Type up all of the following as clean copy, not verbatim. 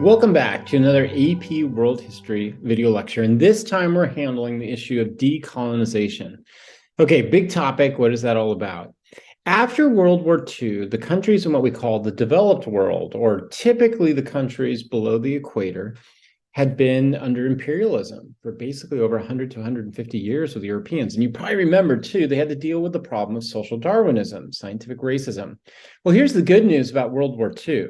Welcome back to another AP World History video lecture, and this time we're handling the issue of decolonization. Okay, big topic. What is that all about? After World War II, the countries in what we call the developed world, or typically the countries below the equator, had been under imperialism for basically over 100 to 150 years with Europeans. And you probably remember, too, they had to deal with the problem of social Darwinism, scientific racism. Well, here's the good news about World War II.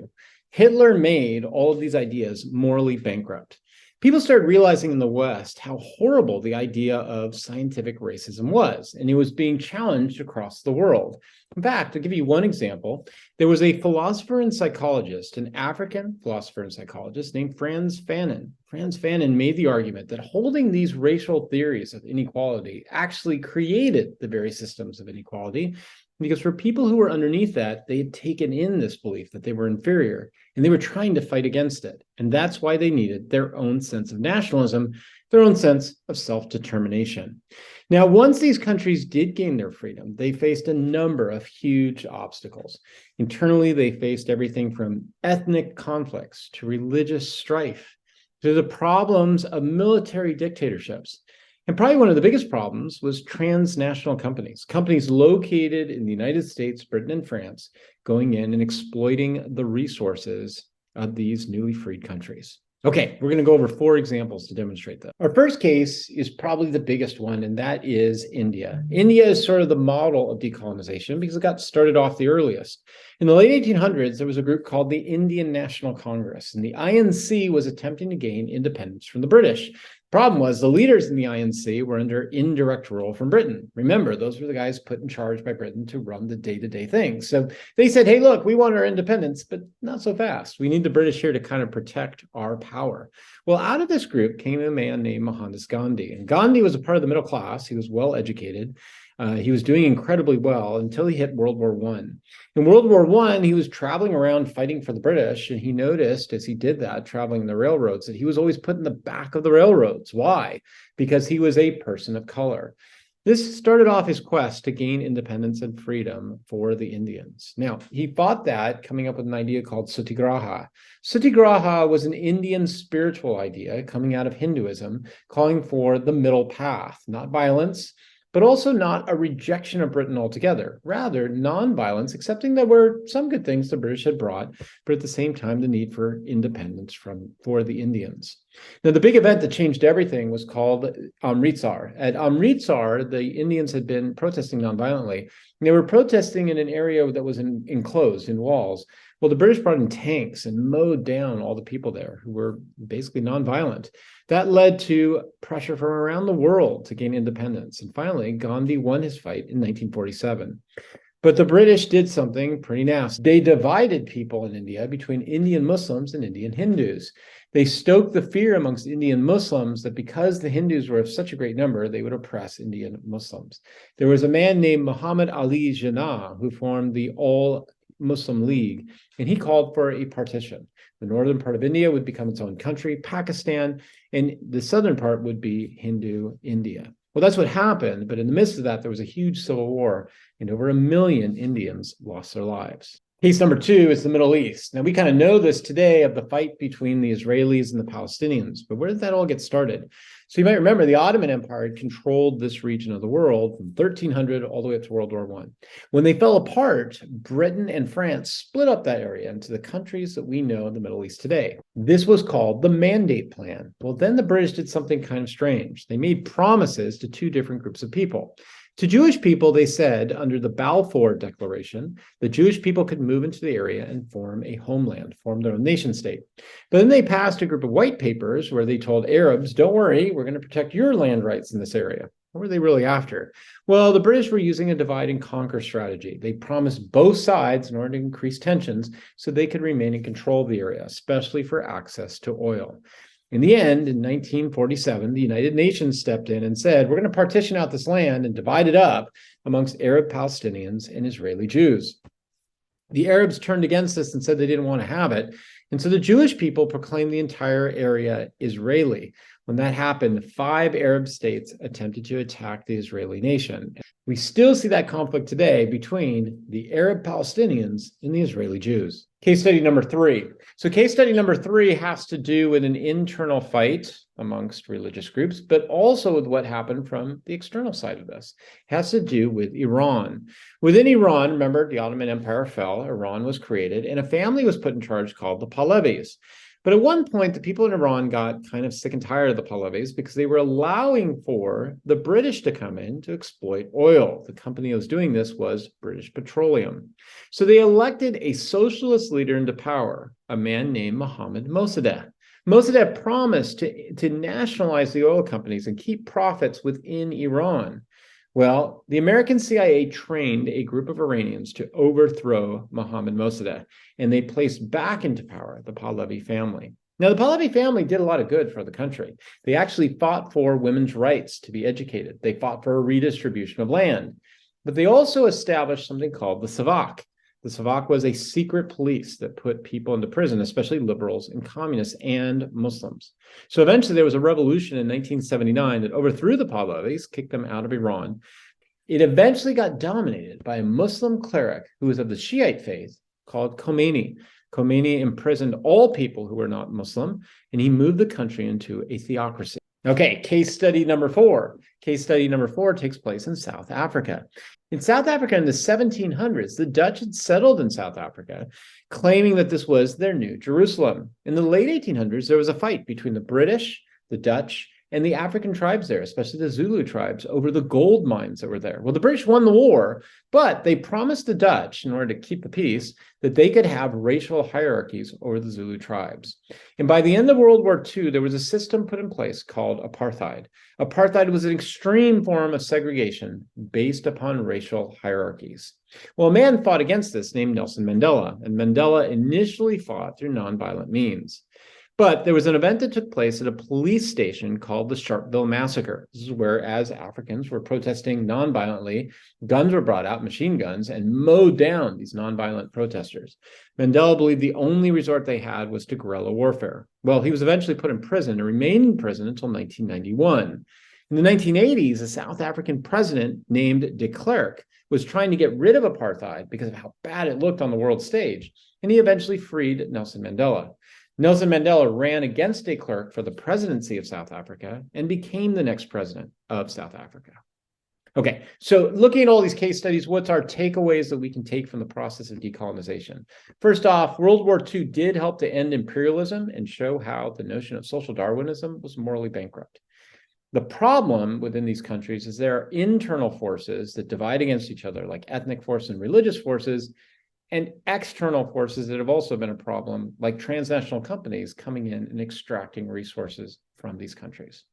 Hitler made all of these ideas morally bankrupt. People started realizing in the West how horrible the idea of scientific racism was, and it was being challenged across the world. In fact, to give you one example, there was a philosopher and psychologist, an African philosopher and psychologist named Frantz Fanon. Frantz Fanon made the argument that holding these racial theories of inequality actually created the very systems of inequality, because for people who were underneath that, they had taken in this belief that they were inferior, and they were trying to fight against it. And that's why they needed their own sense of nationalism, their own sense of self-determination. Now, once these countries did gain their freedom, they faced a number of huge obstacles. Internally, they faced everything from ethnic conflicts to religious strife to the problems of military dictatorships. And probably one of the biggest problems was transnational companies located in the United States, Britain, and France, going in and exploiting the resources of these newly freed countries. Okay, we're going to go over 4 examples to demonstrate that. Our first case is probably the biggest one, and that is India. India is sort of the model of decolonization because it got started off the earliest. In the late 1800s, there was a group called the Indian National Congress, and the INC was attempting to gain independence from the British. Problem was the leaders in the INC were under indirect rule from Britain. Remember, those were the guys put in charge by Britain to run the day-to-day things. So they said, hey, look, we want our independence, but not so fast. We need the British here to kind of protect our power. Well, out of this group came a man named Mohandas Gandhi. And Gandhi was a part of the middle class. He was well educated. He was doing incredibly well until he hit World War I. In World War I, he was traveling around fighting for the British, and he noticed as he did that, traveling the railroads, that he was always put in the back of the railroads. Why? Because he was a person of color. This started off his quest to gain independence and freedom for the Indians. Now, he fought that, coming up with an idea called Satyagraha. Satyagraha was an Indian spiritual idea coming out of Hinduism, calling for the middle path, not violence, but also not a rejection of Britain altogether. Rather, nonviolence, accepting there were some good things the British had brought, but at the same time, the need for independence for the Indians. Now, the big event that changed everything was called Amritsar. At Amritsar, the Indians had been protesting nonviolently. They were protesting in an area that was enclosed in walls. Well, the British brought in tanks and mowed down all the people there who were basically nonviolent. That led to pressure from around the world to gain independence. And finally, Gandhi won his fight in 1947. But the British did something pretty nasty. They divided people in India between Indian Muslims and Indian Hindus. They stoked the fear amongst Indian Muslims that because the Hindus were of such a great number, they would oppress Indian Muslims. There was a man named Muhammad Ali Jinnah who formed the All-Muslim League, and he called for a partition. The northern part of India would become its own country, Pakistan, and the southern part would be Hindu India. Well, that's what happened, but in the midst of that, there was a huge civil war, and over 1 million Indians lost their lives. Case number 2 is the Middle East. Now, we kind of know this today of the fight between the Israelis and the Palestinians, but where did that all get started? So you might remember the Ottoman Empire controlled this region of the world from 1300 all the way up to World War I. When they fell apart, Britain and France split up that area into the countries that we know in the Middle East today. This was called the Mandate Plan. Well, then the British did something kind of strange. They made promises to 2 different groups of people. To Jewish people, they said, under the Balfour Declaration, the Jewish people could move into the area and form a homeland, form their own nation state. But then they passed a group of white papers where they told Arabs, don't worry, we're going to protect your land rights in this area. What were they really after? Well, the British were using a divide and conquer strategy. They promised both sides in order to increase tensions so they could remain in control of the area, especially for access to oil. In the end, in 1947, the United Nations stepped in and said, we're going to partition out this land and divide it up amongst Arab Palestinians and Israeli Jews. The Arabs turned against this and said they didn't want to have it. And so the Jewish people proclaimed the entire area Israeli. When that happened, 5 Arab states attempted to attack the Israeli nation. We still see that conflict today between the Arab Palestinians and the Israeli Jews. Case study number 3. So case study number 3 has to do with an internal fight amongst religious groups, but also with what happened from the external side of this. It has to do with Iran. Within Iran, remember, the Ottoman Empire fell, Iran was created, and a family was put in charge called the Pahlavis. But at one point, the people in Iran got kind of sick and tired of the Pahlavis because they were allowing for the British to come in to exploit oil. The company that was doing this was British Petroleum. So they elected a socialist leader into power, a man named Mohammad Mossadegh. Mossadegh promised to nationalize the oil companies and keep profits within Iran. Well, the American CIA trained a group of Iranians to overthrow Mohammad Mossadegh, and they placed back into power the Pahlavi family. Now, the Pahlavi family did a lot of good for the country. They actually fought for women's rights to be educated. They fought for a redistribution of land. But they also established something called the Savak. The Savak was a secret police that put people into prison, especially liberals and communists and Muslims. So eventually there was a revolution in 1979 that overthrew the Pahlavis, kicked them out of Iran. It eventually got dominated by a Muslim cleric who was of the Shiite faith called Khomeini. Khomeini imprisoned all people who were not Muslim, and he moved the country into a theocracy. Okay, case study number 4. Case study number 4 takes place in South Africa. In South Africa in the 1700s, the Dutch had settled in South Africa, claiming that this was their new Jerusalem. In the late 1800s, there was a fight between the British, the Dutch, and the African tribes there, especially the Zulu tribes, over the gold mines that were there. Well, the British won the war, but they promised the Dutch, in order to keep the peace, that they could have racial hierarchies over the Zulu tribes. And by the end of World War II, there was a system put in place called apartheid. Apartheid was an extreme form of segregation based upon racial hierarchies. Well, a man fought against this named Nelson Mandela, and Mandela initially fought through nonviolent means. But there was an event that took place at a police station called the Sharpeville Massacre. This is where, as Africans were protesting nonviolently, guns were brought out, machine guns, and mowed down these nonviolent protesters. Mandela believed the only resort they had was to guerrilla warfare. Well, he was eventually put in prison and remained in prison until 1991. In the 1980s, a South African president named de Klerk was trying to get rid of apartheid because of how bad it looked on the world stage, and he eventually freed Nelson Mandela. Nelson Mandela ran against de Klerk for the presidency of South Africa and became the next president of South Africa. Okay, so looking at all these case studies, what's our takeaways that we can take from the process of decolonization? First off, World War II did help to end imperialism and show how the notion of social Darwinism was morally bankrupt. The problem within these countries is there are internal forces that divide against each other, like ethnic forces and religious forces, and external forces that have also been a problem, like transnational companies coming in and extracting resources from these countries.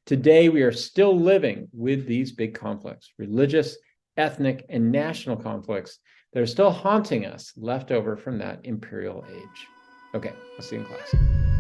Today, we are still living with these big conflicts, religious, ethnic, and national conflicts that are still haunting us, left over from that imperial age. Okay, I'll see you in class.